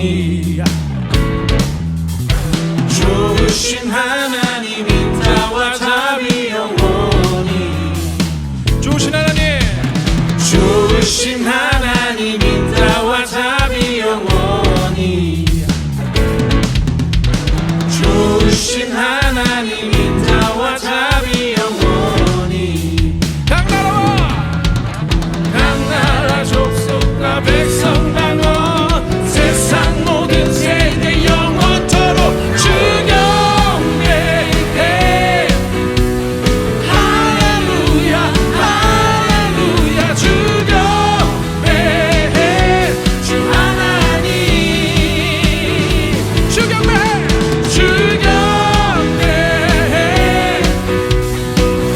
영원히. 좋으신 하나님 인자와 자비 영원히. 좋으신 하나님, 좋으신 하나님 인자와 자비 영원히. 좋으신 하나님 인자와 자비 영원히. 각 나라 족속과 백성 방언 세상 모든 세대 영원토록 주 경배해. 할렐루야 할렐루야 주 경배해. 주 하나님 주 경배해. 주 경배해.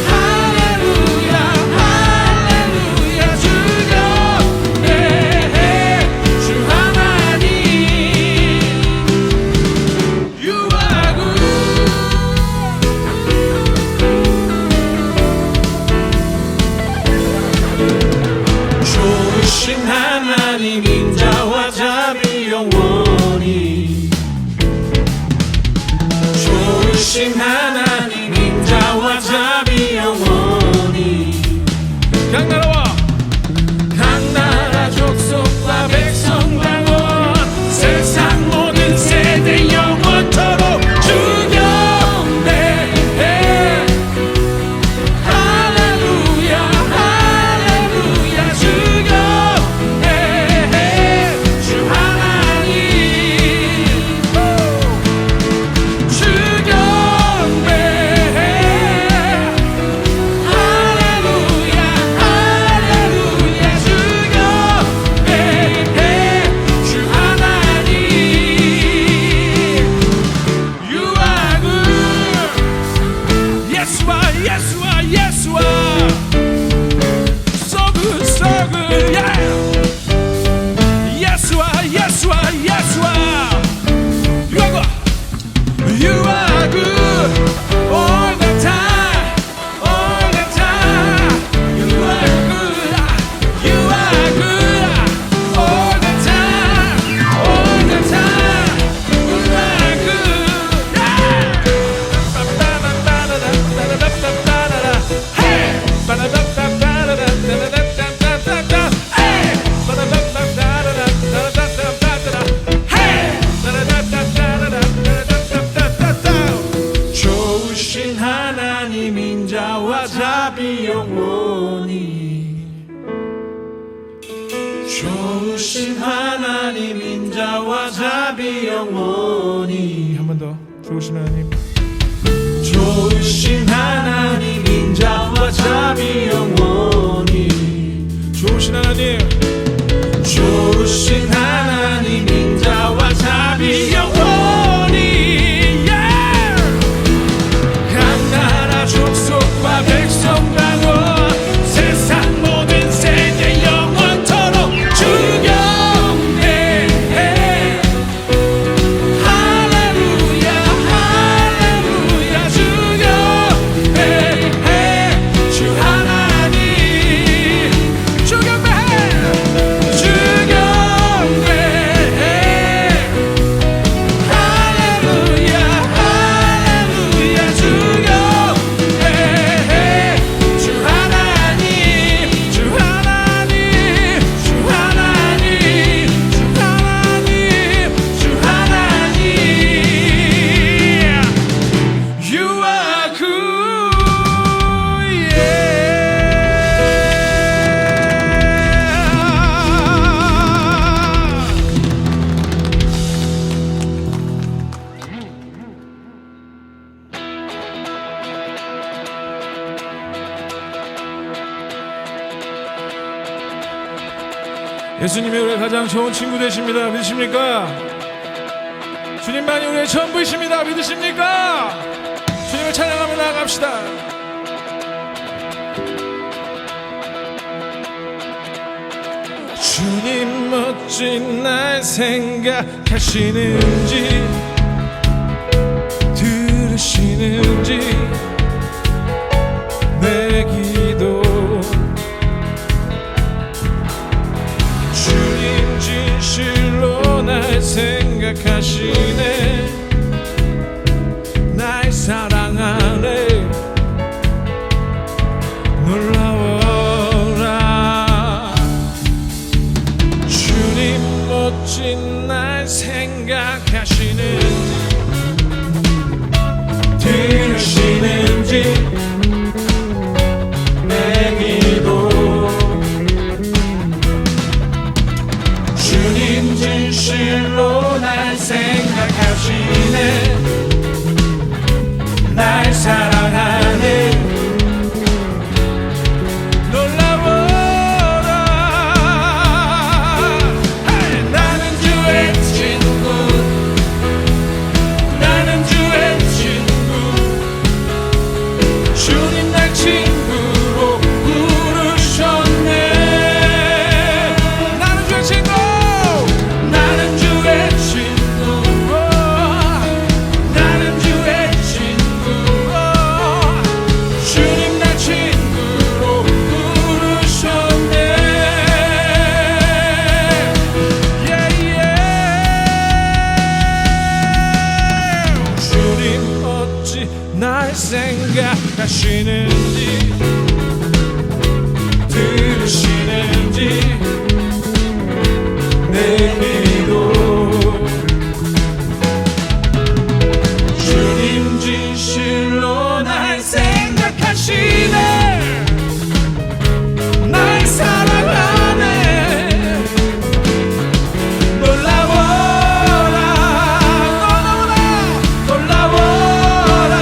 할렐루야 할렐루야 주 경배해. 주 하나님 You are good. 좋으신 하나님 인자와 자비 영원히. 좋으신 하나님 인자와 자비 영원히. 각 나라 족속과 백성 방언 세상 모든 세대 영원토록 주 경배해. 할렐루야 할렐루야 주 경배해. 주 하나님 주 경배해. 할렐루야 할렐루야 주 경배해. 주 하나님 You are good. Yes you are, yes you are, yes you are. So good, so good, yeah. Yes you are, yes you are, yes you are. You are good. You are good all the time, all the time. You are good, you are good all the time, all the time. You are good, yeah. Hey, 좋으신 하나님 인자와 자비 영원히. 좋으신 하나님 인자와 자비 영원히. 한 번 더. 좋으신 하나님. 좋으신 하나님 인자와 자비 영원히. 좋으신 하나님. 좋으신 하나님 인자와 자비 영원히. yeah. 각 나라 족속과 백성 방언 세상 모든 세대 영원토록 주 경배해. 할렐루야 할렐루야 주 경배해. 주 하나님 주 경배해. 주 경배해. 할렐루야 할렐루야 주 경배해. 주 하나님 주 하나님 주 하나님 주 하나님 주 하나님 You are good, 예수님이 우리의 가장 좋은 친구 되십니다. 믿으십니까? 주님만이 우리의 전부이십니다. 믿으십니까? 주님을 찬양하며 나아갑시다. 주님 멋진 날 생각하시는지 들으시는지 내 기도 주님 진실로 날 생각하시는지 생각하시네 날 사랑하네 놀라워라 주님 멋진 날 생각하시는지 들으시는지 내 기도 주님 진실로 날 생각하시네 날 사랑하네 놀라워라 나는 주의 친구 나는 주의 친구 주님 날 친구로 부르셨네 나는 주의 친구 나는 주의 친구 나는 주의 친구 주님 날 친구로 부르셨네 주님 어찌 날 생각하시는지 들으시는지 내 기도 주님 진실로 날 생각하시네 날 사랑하네 놀라워라 놀라워라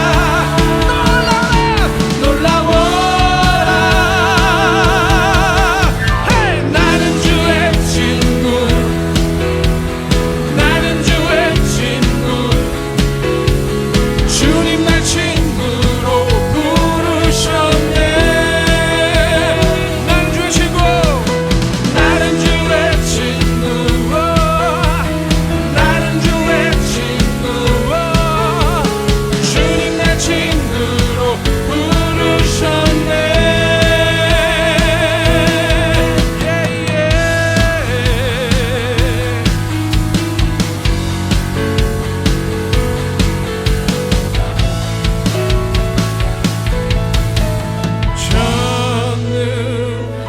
놀라워라 hey, 나는 주의 친구 나는 주의 친구 주님 날 친구로 부르셨네 나는 주의 친구 나는 주의 친구 나는 주의 친구 주님 날 친구로 부르셨네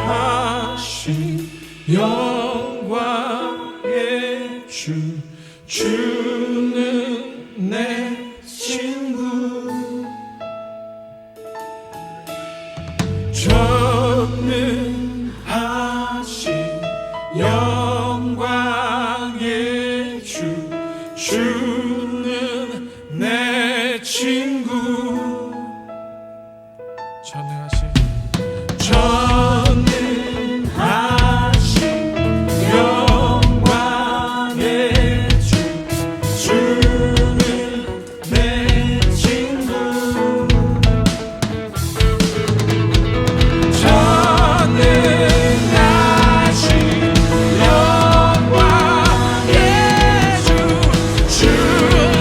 전능하신 영광의 주는 내 친구 전능하신 영광의 주는 내 친구 전능하신 영광의 주는 내 친구 전능하신 영광의 주는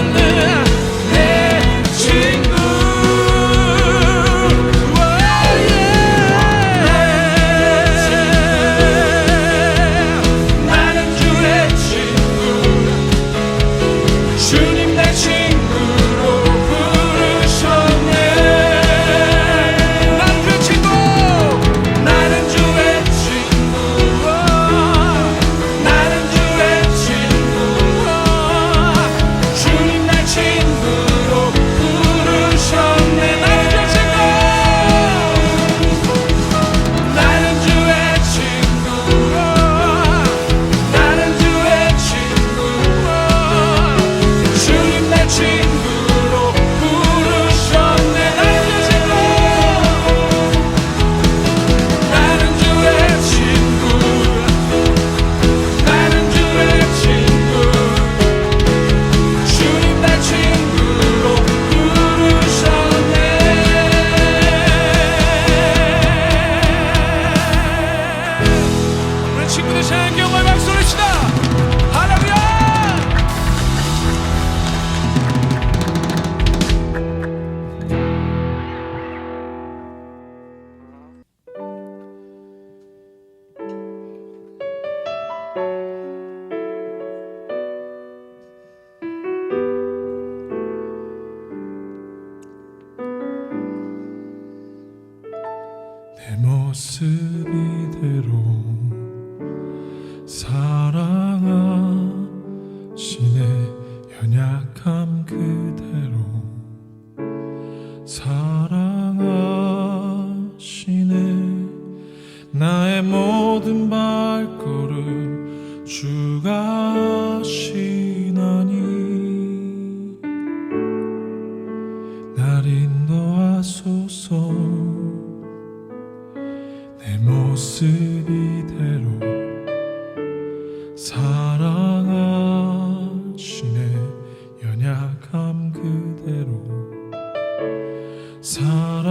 모습 이대로 사랑하시네. 연약함 그대로 사랑하시네. 나의 모든 발걸음 주가 하시나니 날 인도하소서. 내 모습 이대로 사랑하시네. 연약함 그대로 사랑하시네.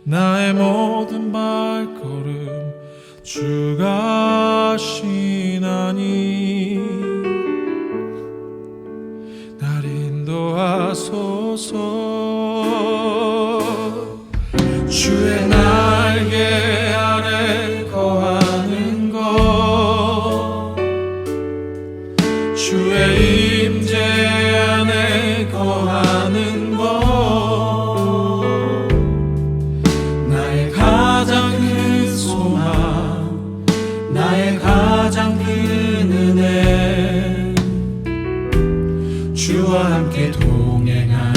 나의 모든 발걸음 주가 하시나니 날 인도하소서. 주의 날개 아래 거하는 것, 주의 임재 안에 거하는 것, 나의 가장 큰 소망, 나의 가장 큰 은혜, 주와 함께 동행하는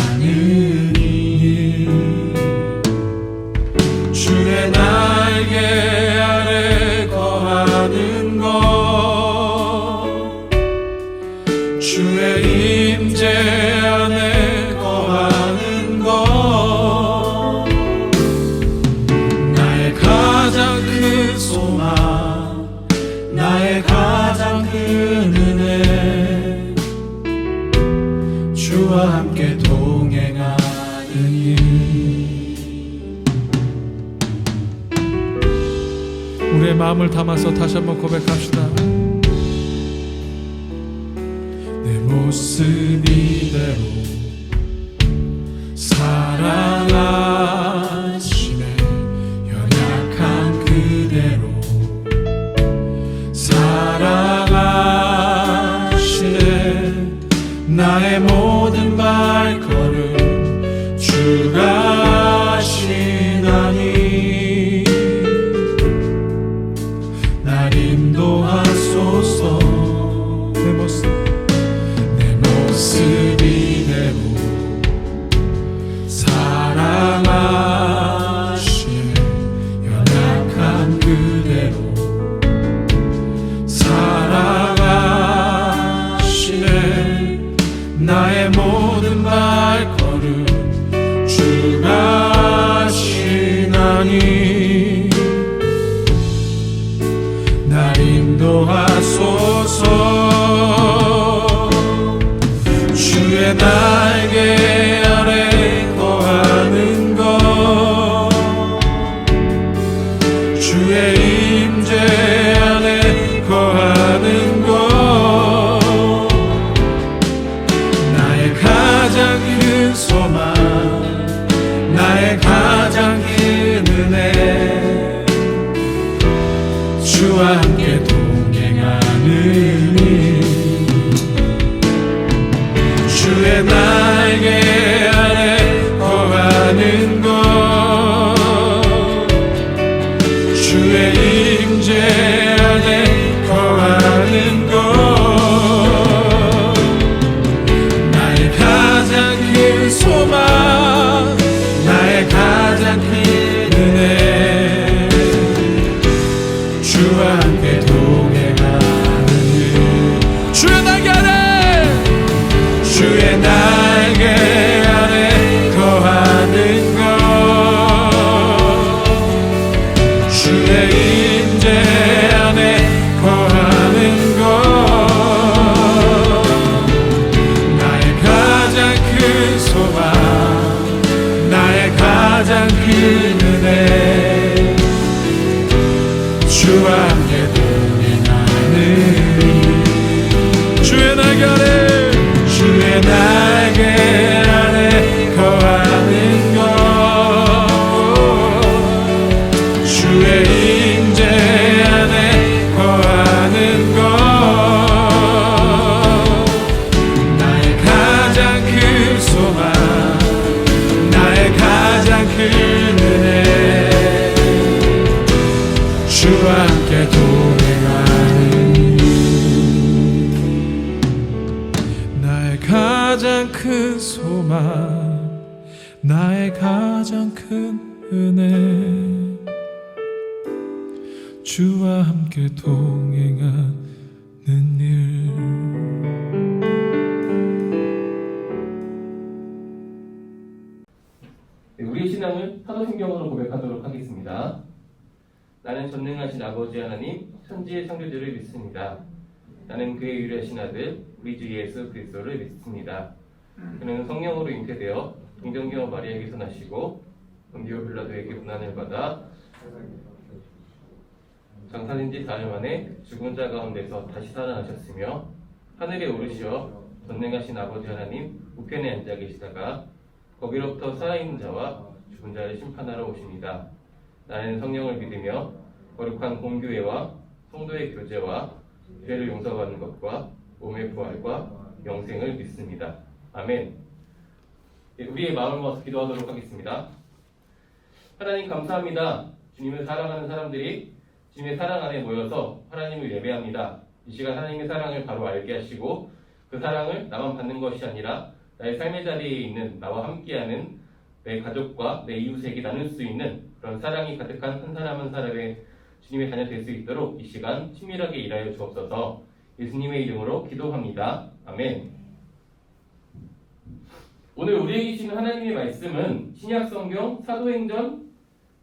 주의 날개 아래 거하는 것, 주의 임재 안에 거하는 것, 나의 가장 큰 소망, 나의 가장 큰 은혜, 주와 함께 동행하느니. 우리의 마음을 담아서 다시 한번 고백합시다. 내 모습 이대로 사랑하시네. 연약한 그대로 사랑하시네. 나의 모든 발걸음 주가 하시나니 날 인도하소서. 내 모습 이대로 사랑하시네. 연약한 그대로 사랑하시네. 나의 모든 발걸음 주가 하시나니 날 인도하소서. 주의 날개 아래 거하는 것, 주의 임재 안에 거하는 것, 나의 가장 큰 소망, 나의 가장 큰 은혜, 주와 함께 동행하느니 주의 날개 아래 거하는 것, 주의 임재 안에 거하는 것, 나의 가장 큰 소망, 나의 가장 큰 은혜, 주와 함께 동행하는 주의 날개 아래, 주의 날개 아래 거하는 것, 주의 임재 안에 거하는 것, 나의 가장 큰 소망, 나의 가장 큰 은혜, 주와 함께 동행하는 주의 날개 아래, 주의 날개 아래 거하는 것, 주의 임재 안에 거하는 것, 나의 가장 큰 소망, 나의 가장 큰 큰 소망, 나의 가장 큰 은혜, 주와 함께 동행하는 일. 네, 우리의 신앙을 사도신경으로 고백하도록 하겠습니다. 나는 전능하신 아버지 하나님, 천지의 창조주를 믿습니다. 나는 그의 유일하신 아들, 우리 주 예수 그리스도를 믿습니다. 그는 성령으로 잉태되어 동정녀 마리아에게서 나시고 본디오 빌라도에게 고난을 받아 장사된 지 사흘 만에 죽은 자 가운데서 다시 살아나셨으며 하늘에 오르시어 전능하신 아버지 하나님 우편에 앉아 계시다가 거기로부터 살아있는 자와 죽은 자를 심판하러 오십니다. 나는 성령을 믿으며 거룩한 공교회와 성도의 교제와 죄를 용서받는 것과 몸의 부활과 영생을 믿습니다. 아멘. 우리의 마음을 모아서 기도하도록 하겠습니다. 하나님 감사합니다. 주님을 사랑하는 사람들이 주님의 사랑 안에 모여서 하나님을 예배합니다. 이 시간 하나님의 사랑을 바로 알게 하시고 그 사랑을 나만 받는 것이 아니라 나의 삶의 자리에 있는 나와 함께하는 내 가족과 내 이웃에게 나눌 수 있는 그런 사랑이 가득한 한 사람 한 사람의 주님의 자녀 될 수 있도록 이 시간 친밀하게 일하여 주옵소서. 예수님의 이름으로 기도합니다. 아멘. 오늘 우리에게 주시는 하나님의 말씀은 신약성경 사도행전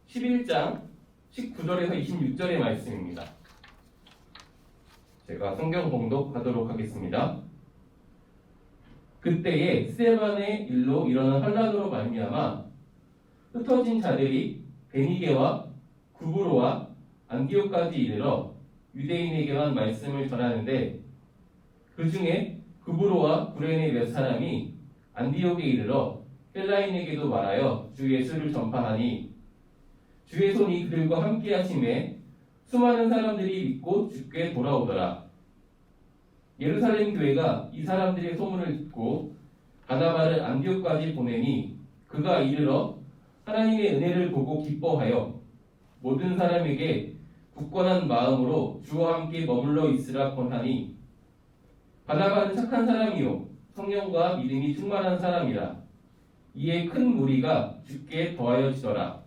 11장 19절에서 26절의 말씀입니다. 제가 성경 봉독하도록 하겠습니다. 그때에 스데반의 일로 일어난 환란으로 말미암아 흩어진 자들이 베니게와 구브로와 안디옥까지 이르러 유대인에게만 말씀을 전하는데 그 중에 구브로와 구레네 몇 사람이 안디옥에 이르러 헬라인에게도 말하여 주 예수를 전파하니 주의 손이 그들과 함께 하심에 수많은 사람들이 믿고 주께 돌아오더라. 예루살렘 교회가 이 사람들의 소문을 듣고 바나바를 안디옥까지 보내니 그가 이르러 하나님의 은혜를 보고 기뻐하여 모든 사람에게 굳건한 마음으로 주와 함께 머물러 있으라 권하니 바나바는 착한 사람이요 성령과 믿음이 충만한 사람이라. 이에 큰 무리가 주께 더하여지더라.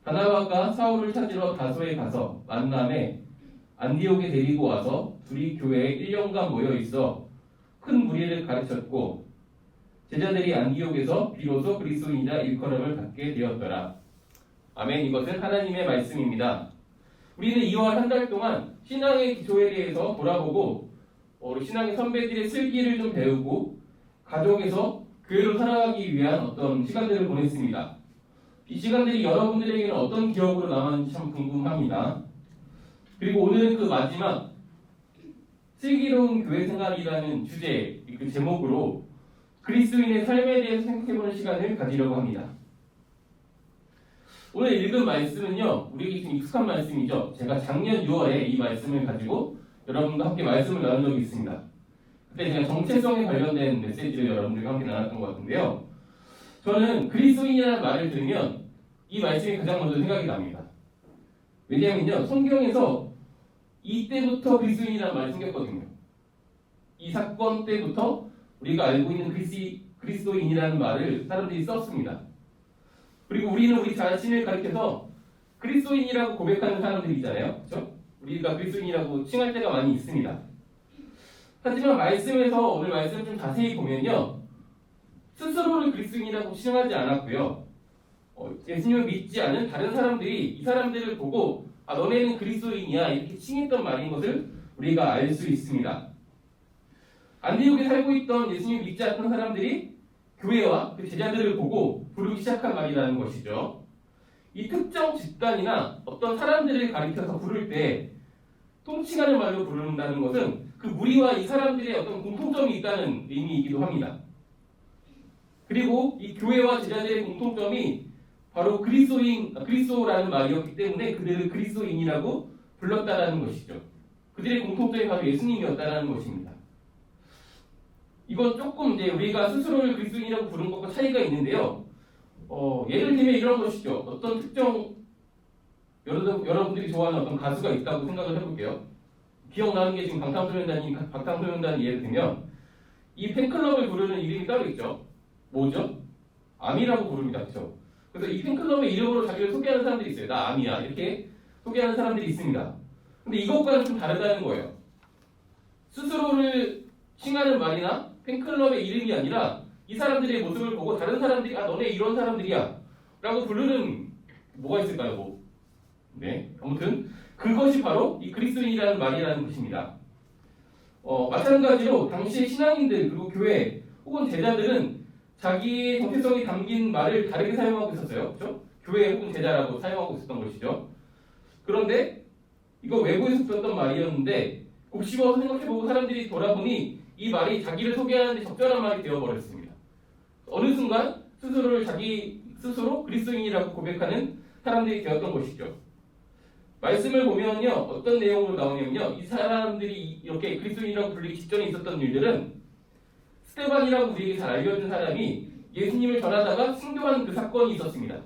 바나바가 사울을 찾으러 다소에 가서 만남에 안디옥에 데리고 와서 둘이 교회에 1년간 모여 있어 큰 무리를 가르쳤고 제자들이 안디옥에서 비로소 그리스도인이라 일컬음을 받게 되었더라. 아멘. 이것은 하나님의 말씀입니다. 우리는 이와 한 달 동안 신앙의 기초에 대해서 돌아보고 우리 신앙의 선배들의 슬기를 좀 배우고 가족에서 교회로 살아가기 위한 어떤 시간들을 보냈습니다. 이 시간들이 여러분들에게는 어떤 기억으로 남았는지 참 궁금합니다. 그리고 오늘은 그 마지막 슬기로운 교회 생활이라는 주제, 그 제목으로 그리스도인의 삶에 대해서 생각해보는 시간을 가지려고 합니다. 오늘 읽은 말씀은요, 우리에게 좀 익숙한 말씀이죠. 제가 작년 6월에 이 말씀을 가지고 여러분과 함께 말씀을 나눈 적이 있습니다. 그때 제가 정체성에 관련된 메시지를 여러분들과 함께 나눴던 것 같은데요. 저는 그리스도인이라는 말을 들으면 이 말씀이 가장 먼저 생각이 납니다. 왜냐하면요, 성경에서 이때부터 그리스도인이라는 말이 생겼거든요. 이 사건 때부터 우리가 알고 있는 그리스도인이라는 말을 사람들이 썼습니다. 그리고 우리는 우리 자신을 가리켜서 그리스도인이라고 고백하는 사람들이잖아요. 그렇죠? 우리가 그리스도인이라고 칭할 때가 많이 있습니다. 하지만 말씀에서 오늘 말씀을 좀 자세히 보면요, 스스로를 그리스도인이라고 칭하지 않았고요. 예수님을 믿지 않은 다른 사람들이 이 사람들을 보고 너네는 그리스도인이야 이렇게 칭했던 말인 것을 우리가 알 수 있습니다. 안디옥에 살고 있던 예수님을 믿지 않던 사람들이 교회와 그 제자들을 보고 부르기 시작한 말이라는 것이죠. 이 특정 집단이나 어떤 사람들을 가리켜서 부를 때 통칭하는 말로 부른다는 것은 그 무리와 이 사람들의 어떤 공통점이 있다는 의미이기도 합니다. 그리고 이 교회와 제자들의 공통점이 바로 그리스도라는 말이었기 때문에 그들을 그리스도인이라고 불렀다라는 것이죠. 그들의 공통점이 바로 예수님이었다라는 것입니다. 이건 조금 이제 우리가 스스로를 그리스도인이라고 부르는 것과 차이가 있는데요. 예를 들면 이런 것이죠. 어떤 특정 여러분들이 좋아하는 어떤 가수가 있다고 생각을 해볼게요. 기억나는 게 지금 방탄소년단이 예를 들면 이 팬클럽을 부르는 이름이 따로 있죠. 뭐죠? 아미라고 부릅니다. 그렇죠? 그래서 이 팬클럽의 이름으로 자기를 소개하는 사람들이 있어요. 나 아미야. 이렇게 소개하는 사람들이 있습니다. 근데 이것과는 좀 다르다는 거예요. 스스로를 칭하는 말이나 팬클럽의 이름이 아니라 이 사람들의 모습을 보고 다른 사람들이 아 너네 이런 사람들이야 라고 부르는 뭐가 있을까요? 뭐. 네. 아무튼 그것이 바로 이 그리스도인이라는 말이라는 것입니다. 마찬가지로 당시의 신앙인들 그리고 교회 혹은 제자들은 자기의 정체성이 담긴 말을 다르게 사용하고 있었어요. 그렇죠? 교회 혹은 제자라고 사용하고 있었던 것이죠. 그런데 이거 외부에서 들었던 말이었는데 곱씹어서 생각해보고 사람들이 돌아보니 이 말이 자기를 소개하는 데 적절한 말이 되어버렸습니다. 어느 순간 스스로를 자기 스스로 그리스도인이라고 고백하는 사람들이 되었던 것이죠. 말씀을 보면요 어떤 내용으로 나오냐면요 이 사람들이 이렇게 그리스도인이라고 불리기 직전에 있었던 일들은 스테반이라고 우리에게 잘 알려진 사람이 예수님을 전하다가 순교한 그 사건이 있었습니다.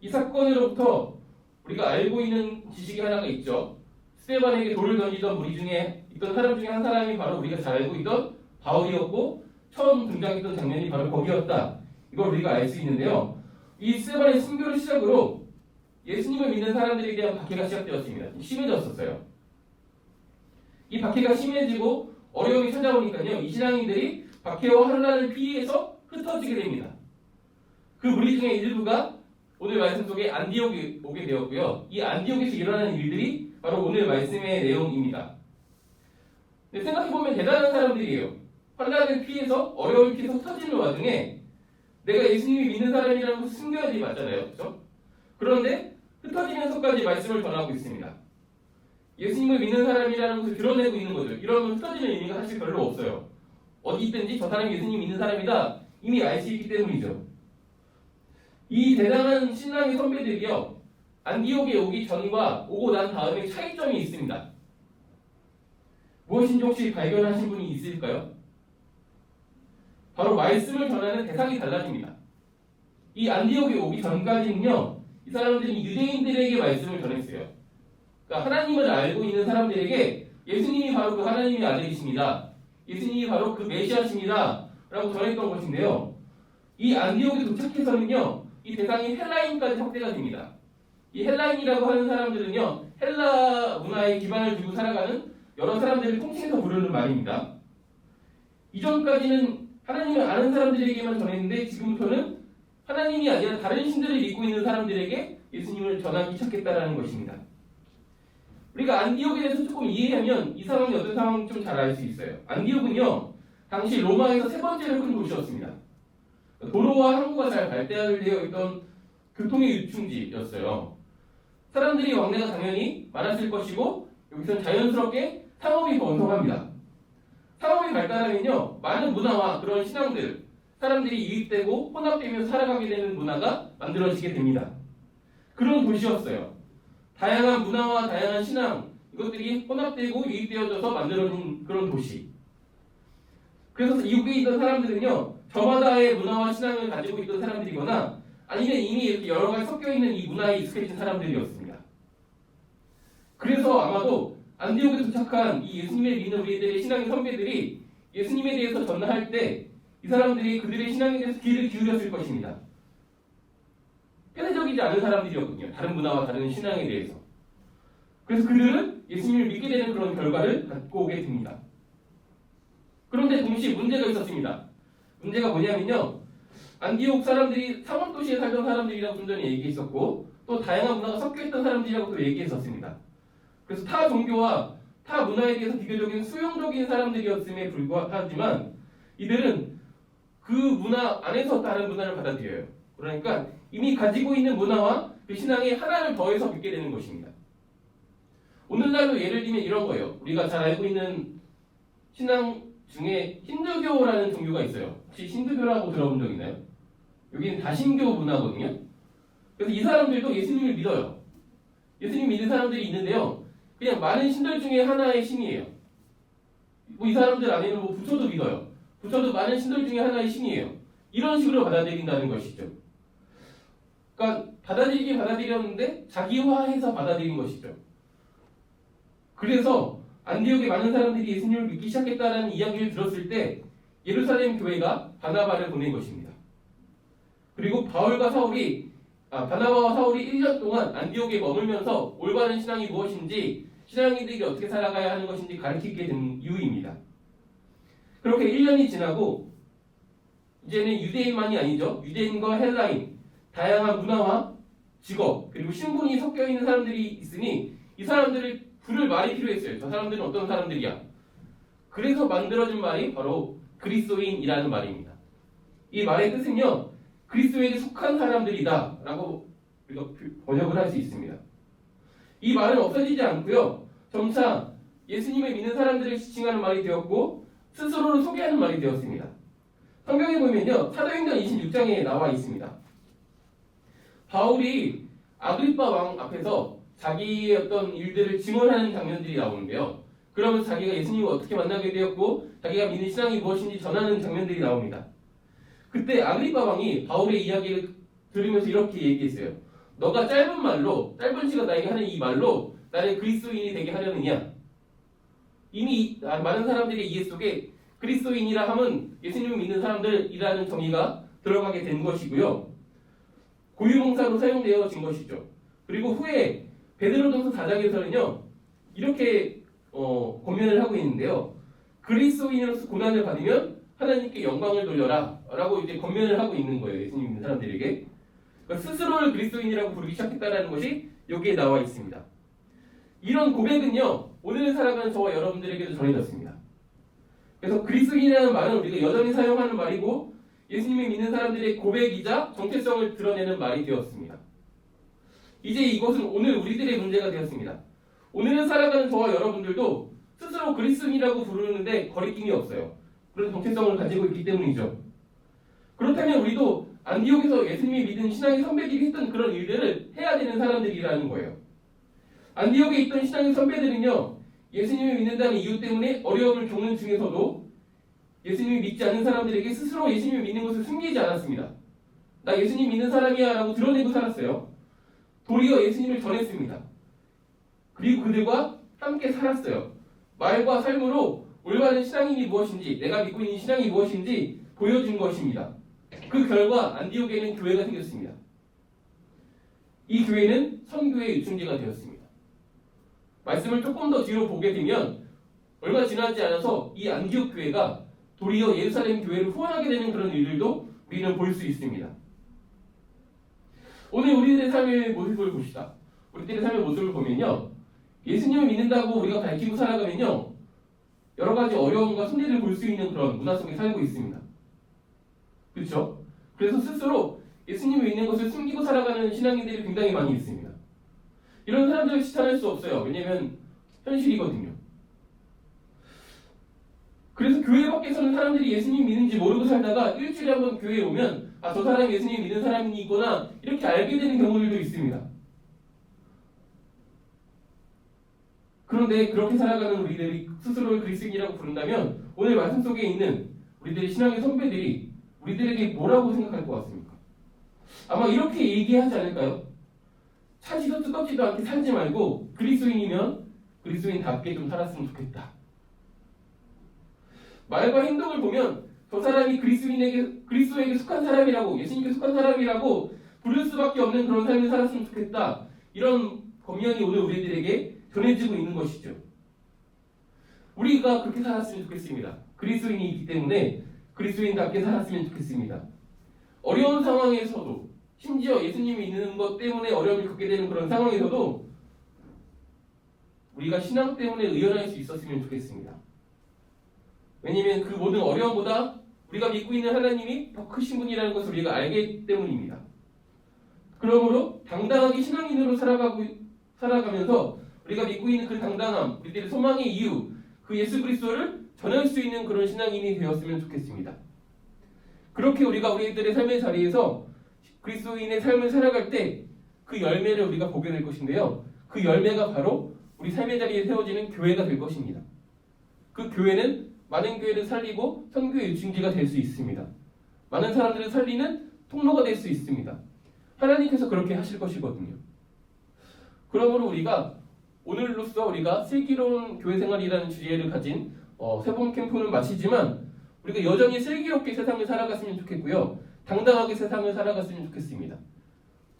이 사건으로부터 우리가 알고 있는 지식이 하나가 있죠. 스테반에게 돌을 던지던 무리 중에 있던 사람 중에 한 사람이 바로 우리가 잘 알고 있던 바울이었고 처음 등장했던 장면이 바로 거기였다. 이걸 우리가 알 수 있는데요. 이 스테반의 순교를 시작으로 예수님을 믿는 사람들에 대한 박해가 시작되었습니다. 심해졌었어요. 이 박해가 심해지고 어려움이 찾아오니까요. 이 신앙인들이 박해와 환난을 피해서 흩어지게 됩니다. 그 무리 중에 일부가 오늘 말씀 속에 안디옥에 오게 되었고요. 이 안디옥에서 일어나는 일들이 바로 오늘 말씀의 내용입니다. 생각해보면 대단한 사람들이에요. 환난을 피해서 어려움을 피해서 흩어지는 와중에 내가 예수님이 믿는 사람이라는 것을 숨겨야지 맞잖아요. 그렇죠? 그런데 흩어지면서까지 말씀을 전하고 있습니다. 예수님을 믿는 사람이라는 것을 드러내고 있는 거죠. 이러면 흩어지는 의미가 사실 별로 없어요. 어디 있든지 저 사람이 예수님 믿는 사람이다 이미 알 수 있기 때문이죠. 이 대단한 신앙의 선배들이요. 안디옥에 오기 전과 오고 난 다음에 차이점이 있습니다. 무엇인지 혹시 발견하신 분이 있을까요? 바로 말씀을 전하는 대상이 달라집니다. 이 안디옥에 오기 전까지는요. 이 사람들이 유대인들에게 말씀을 전했어요. 그러니까 하나님을 알고 있는 사람들에게 예수님이 바로 그 하나님의 아들이십니다. 예수님이 바로 그 메시아십니다. 라고 전했던 것인데요. 이 안디옥에 도착해서는요. 이 대상이 헬라인까지 확대가 됩니다. 이 헬라인이라고 하는 사람들은요. 헬라 문화에 기반을 두고 살아가는 여러 사람들을 통칭해서 부르는 말입니다. 이전까지는 하나님을 아는 사람들에게만 전했는데 지금부터는 하나님이 아니라 다른 신들을 믿고 있는 사람들에게 예수님을 전하기 시작했다는 것입니다. 우리가 안디옥에 대해서 조금 이해하면 이 상황이 어떤 상황인지 좀 잘 알 수 있어요. 안디옥은요. 당시 로마에서 세 번째로 큰 도시였습니다. 도로와 항구가 잘 발달되어 있던 교통의 유충지였어요. 사람들이 왕래가 당연히 많았을 것이고 여기서는 자연스럽게 상업이 번성합니다. 상업이 발달하면요. 많은 문화와 그런 신앙들, 사람들이 이익되고 혼합되며 살아가게 되는 문화가 만들어지게 됩니다. 그런 도시였어요. 다양한 문화와 다양한 신앙, 이것들이 혼합되고 유익되어져서 만들어진 그런 도시. 그래서 이국에 있던 사람들은요. 저마다의 문화와 신앙을 가지고 있던 사람들이거나 아니면 이미 이렇게 여러 가지 섞여있는 이 문화에 익숙해진 사람들이었습니다. 그래서 아마도 안디옥에 도착한 이 예수님을 믿는 우리들의 신앙의 선배들이 예수님에 대해서 전할 때 이 사람들이 그들의 신앙에 대해서 귀를 기울였을 것입니다. 폐쇄적이지 않은 사람들이었거든요. 다른 문화와 다른 신앙에 대해서. 그래서 그들은 예수님을 믿게 되는 그런 결과를 갖고 오게 됩니다. 그런데 동시에 문제가 있었습니다. 문제가 뭐냐면요. 안디옥 사람들이 상업도시에 살던 사람들이라고 좀 전에 얘기했었고 또 다양한 문화가 섞여있던 사람들이라고 또 얘기했었습니다. 그래서 타 종교와 타 문화에 대해서 비교적인 수용적인 사람들이었음에 불구하지만 이들은 그 문화 안에서 다른 문화를 받아들여요. 그러니까 이미 가지고 있는 문화와 그 신앙에 하나를 더해서 믿게 되는 것입니다. 오늘날도 예를 들면 이런 거예요. 우리가 잘 알고 있는 신앙 중에 힌두교라는 종교가 있어요. 혹시 힌두교라고 들어본 적 있나요? 여기는 다신교 문화거든요. 그래서 이 사람들도 예수님을 믿어요. 예수님 믿는 사람들이 있는데요. 그냥 많은 신들 중에 하나의 신이에요. 뭐 이 사람들 안에는 뭐 부처도 믿어요. 부처도 많은 신들 중에 하나의 신이에요. 이런 식으로 받아들인다는 것이죠. 그러니까 받아들이긴 받아들였는데 자기화해서 받아들인 것이죠. 그래서 안디옥에 많은 사람들이 예수님을 믿기 시작했다는 이야기를 들었을 때 예루살렘 교회가 바나바를 보낸 것입니다. 그리고 바나바와 사울이 1년 동안 안디옥에 머물면서 올바른 신앙이 무엇인지, 신앙인들이 어떻게 살아가야 하는 것인지 가르치게 된 이유입니다. 그렇게 1년이 지나고 이제는 유대인만이 아니죠. 유대인과 헬라인, 다양한 문화와 직업, 그리고 신분이 섞여 있는 사람들이 있으니 이 사람들을 부를 말이 필요했어요. 저 사람들은 어떤 사람들이야? 그래서 만들어진 말이 바로 그리스도인이라는 말입니다. 이 말의 뜻은요, 그리스도에게 속한 사람들이다 라고 우리가 번역을 할 수 있습니다. 이 말은 없어지지 않고요, 점차 예수님을 믿는 사람들을 지칭하는 말이 되었고 스스로를 소개하는 말이 되었습니다. 성경에 보면요, 사도행전 26장에 나와 있습니다. 바울이 아그리빠 왕 앞에서 자기의 어떤 일들을 증언하는 장면들이 나오는데요. 그러면서 자기가 예수님을 어떻게 만나게 되었고 자기가 믿는 신앙이 무엇인지 전하는 장면들이 나옵니다. 그때 아그리빠 왕이 바울의 이야기를 들으면서 이렇게 얘기했어요. 너가 짧은 시간 나에게 하는 이 말로 나를 그리스도인이 되게 하려느냐? 이미 많은 사람들의 이해 속에 그리스도인이라 함은 예수님을 믿는 사람들이라는 정의가 들어가게 된 것이고요. 고유명사로 사용되어진 것이죠. 그리고 후에 베드로전서 4장에서는요, 이렇게 권면을 하고 있는데요. 그리스도인으로서 고난을 받으면 하나님께 영광을 돌려라 라고 이제 권면을 하고 있는 거예요. 예수님 믿는 사람들에게. 그러니까 스스로를 그리스도인이라고 부르기 시작했다는 것이 여기에 나와 있습니다. 이런 고백은요, 오늘 살아가는 저와 여러분들에게도 전해졌습니다. 그래서 그리스도인이라는 말은 우리가 여전히 사용하는 말이고 예수님을 믿는 사람들의 고백이자 정체성을 드러내는 말이 되었습니다. 이제 이것은 오늘 우리들의 문제가 되었습니다. 오늘은 살아가는 저와 여러분들도 스스로 그리스도인이라고 부르는데 거리낌이 없어요. 그런 정체성을 가지고 있기 때문이죠. 그렇다면 우리도 안디옥에서 예수님이 믿은 신앙의 선배들이 했던 그런 일들을 해야 되는 사람들이라는 거예요. 안디옥에 있던 신앙의 선배들은요, 예수님을 믿는다는 이유 때문에 어려움을 겪는 중에서도 예수님을 믿지 않는 사람들에게 스스로 예수님을 믿는 것을 숨기지 않았습니다. 나 예수님 믿는 사람이야 라고 드러내고 살았어요. 도리어 예수님을 전했습니다. 그리고 그들과 함께 살았어요. 말과 삶으로 올바른 신앙인이 무엇인지, 내가 믿고 있는 신앙이 무엇인지 보여준 것입니다. 그 결과 안디옥에는 교회가 생겼습니다. 이 교회는 선교의 유충지가 되었습니다. 말씀을 조금 더 뒤로 보게 되면 얼마 지나지 않아서 이 안디옥 교회가 도리어 예루살렘 교회를 후원하게 되는 그런 일들도 우리는 볼 수 있습니다. 오늘 우리들의 삶의 모습을 봅시다. 우리들의 삶의 모습을 보면요, 예수님을 믿는다고 우리가 밝히고 살아가면요, 여러 가지 어려움과 손해를 볼 수 있는 그런 문화 속에 살고 있습니다. 그렇죠? 그래서 스스로 예수님을 믿는 것을 숨기고 살아가는 신앙인들이 굉장히 많이 있습니다. 이런 사람들을 지탄할 수 없어요. 왜냐하면 현실이거든요. 그래서 교회 밖에서는 사람들이 예수님 믿는지 모르고 살다가 일주일에 한 번 교회에 오면 저 사람이 예수님 믿는 사람이구나 이렇게 알게 되는 경우들도 있습니다. 그런데 그렇게 살아가는 우리들이 스스로를 그리스도인이라고 부른다면 오늘 말씀 속에 있는 우리들의 신앙의 선배들이 우리들에게 뭐라고 생각할 것 같습니까? 아마 이렇게 얘기하지 않을까요? 차지도 뜨겁지도 않게 살지 말고 그리스도인이면 그리스도인답게 좀 살았으면 좋겠다. 말과 행동을 보면 저 사람이 그리스도에게 속한 사람이라고, 예수님께 속한 사람이라고 부를 수밖에 없는 그런 삶을 살았으면 좋겠다. 이런 권면이 오늘 우리들에게 전해지고 있는 것이죠. 우리가 그렇게 살았으면 좋겠습니다. 그리스도인이기 때문에 그리스도인답게 살았으면 좋겠습니다. 어려운 상황에서도, 심지어 예수님이 있는 것 때문에 어려움을 겪게 되는 그런 상황에서도 우리가 신앙 때문에 의연할 수 있었으면 좋겠습니다. 왜냐하면 그 모든 어려움보다 우리가 믿고 있는 하나님이 더 크신 분이라는 것을 우리가 알기 때문입니다. 그러므로 당당하게 신앙인으로 살아가면서 우리가 믿고 있는 그 당당함, 우리들의 소망의 이유, 그 예수 그리스도를 전할 수 있는 그런 신앙인이 되었으면 좋겠습니다. 그렇게 우리가 우리들의 삶의 자리에서 그리스도인의 삶을 살아갈 때 그 열매를 우리가 보게 될 것인데요. 그 열매가 바로 우리 삶의 자리에 세워지는 교회가 될 것입니다. 그 교회는 많은 교회를 살리고 선교의 유충지가 될 수 있습니다. 많은 사람들을 살리는 통로가 될 수 있습니다. 하나님께서 그렇게 하실 것이거든요. 그러므로 우리가 오늘로써 우리가 슬기로운 교회 생활이라는 주제를 가진 세번 캠프는 마치지만 우리가 여전히 슬기롭게 세상을 살아갔으면 좋겠고요. 당당하게 세상을 살아갔으면 좋겠습니다.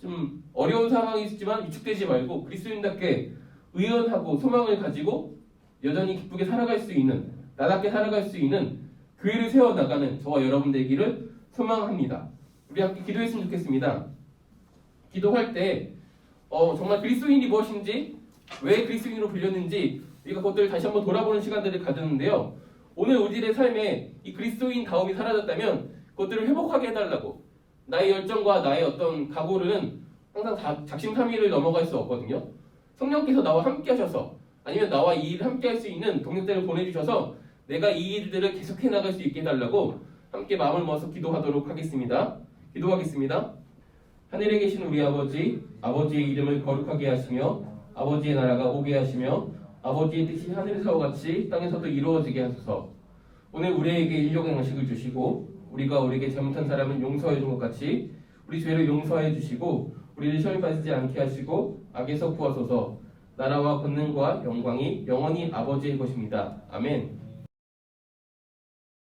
좀 어려운 상황이 있지만 위축되지 말고 그리스도인답게 의연하고 소망을 가지고 여전히 기쁘게 살아갈 수 있는, 나답게 살아갈 수 있는 교회를 세워나가는 저와 여러분 되기를 소망합니다. 우리 함께 기도했으면 좋겠습니다. 기도할 때 정말 그리스도인이 무엇인지, 왜 그리스도인으로 불렸는지 우리가 그것들을 다시 한번 돌아보는 시간들을 가졌는데요. 오늘 우리들의 삶에 이 그리스도인 다움이 사라졌다면 그것들을 회복하게 해달라고. 나의 열정과 나의 어떤 각오는 항상 작심삼일을 넘어갈 수 없거든요. 성령께서 나와 함께 하셔서, 아니면 나와 이 일을 함께 할 수 있는 동력들을 보내주셔서 내가 이 일들을 계속해 나갈 수 있게 해달라고 함께 마음을 모아서 기도하도록 하겠습니다. 기도하겠습니다. 하늘에 계신 우리 아버지, 아버지의 이름을 거룩하게 하시며 아버지의 나라가 오게 하시며 아버지의 뜻이 하늘에서와 같이 땅에서도 이루어지게 하소서. 오늘 우리에게 일용의 양식을 주시고 우리가 우리에게 잘못한 사람을 용서해 준 것 같이 우리 죄를 용서해 주시고 우리를 시험에 빠지지 않게 하시고 악에서 구하소서. 나라와 권능과 영광이 영원히 아버지의 것입니다. 아멘.